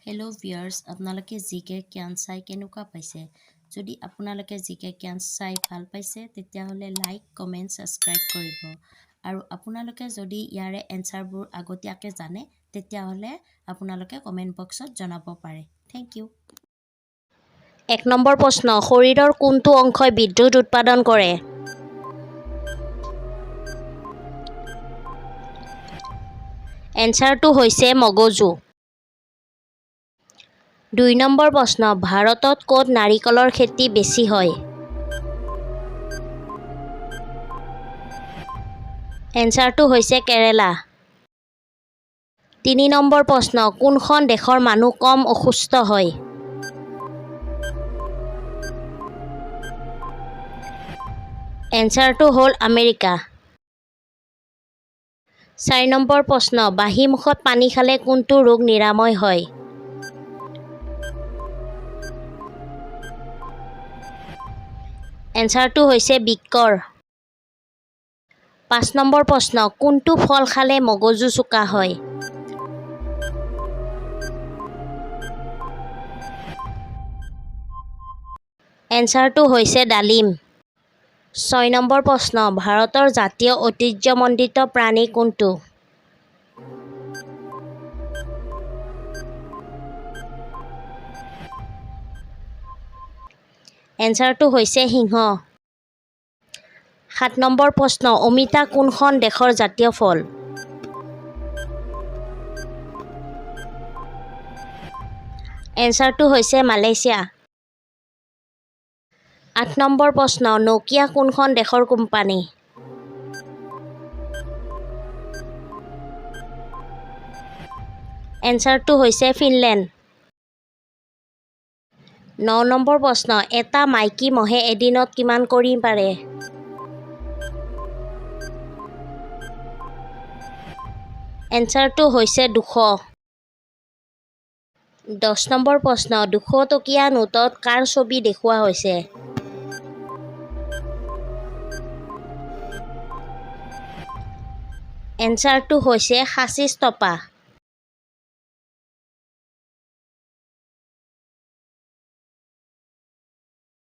Hello' viewers, আপোনালোকে জিকে জ্ঞান চাই কেনেকুৱা পাইছে? যদি আপোনালোকে জিকে জ্ঞান চাই ভাল পাইছে তেতিয়াহ'লে লাইক, কমেণ্ট, ছাবস্ক্ৰাইব কৰিব। আৰু আপোনালোকে যদি ইয়াৰে এনচাৰবোৰ আগতীয়াকৈ জানে তেতিয়াহ'লে আপোনালোকে কমেণ্ট বক্সত জনাব পাৰে। Thank U. ১ নম্বৰ প্ৰশ্ন, শৰীৰৰ কোনটো অংশই বিদ্যুৎ উৎপাদন কৰে? এনচাৰটো হৈছে মগজু। ২ নম্বৰ প্ৰশ্ন, ভাৰতত ক'ত নাৰিকলৰ খেতি বেছি হয়? এনচাৰটো হৈছে কেৰালা। ৩ নম্বৰ প্ৰশ্ন, কোনখন দেশৰ মানুহ কম অসুস্থ হয়? এনচাৰটো হ'ল আমেৰিকা। ৪ নম্বৰ প্ৰশ্ন, বাহী মুখত পানী খালে কোনটো ৰোগ নিৰাময় হয়? এনচাৰটো হৈছে বৃক্কৰ। ৫ নম্বৰ প্ৰশ্ন, কোনটো ফল খালে মগজু চোকা হয়? এনচাৰটো হৈছে ডালিম। ৬ নম্বৰ প্ৰশ্ন, ভাৰতৰ জাতীয় ঐতিহ্যমণ্ডিত প্ৰাণী কোনটো? এনচাৰটো হৈছে সিংহ। ৭ নম্বৰ প্ৰশ্ন, অমিতা কোনখন দেশৰ জাতীয় ফল? এনচাৰটো হৈছে মালয়েছিয়া। ৮ নম্বৰ প্ৰশ্ন, নকিয়া কোনখন দেশৰ কোম্পানী? এনচাৰটো হৈছে ফিনলেণ্ড। ৯ নম্বৰ প্ৰশ্ন, এটা মাইকী মহে এদিনত কিমান কণী পাৰে? এনচাৰটো হৈছে ২০০। ১০ নম্বৰ প্ৰশ্ন, ২০০ টকীয়া নোটত কাৰ ছবি দেখুওৱা হৈছে? এনচাৰটো হৈছে সাঁচী স্তপা।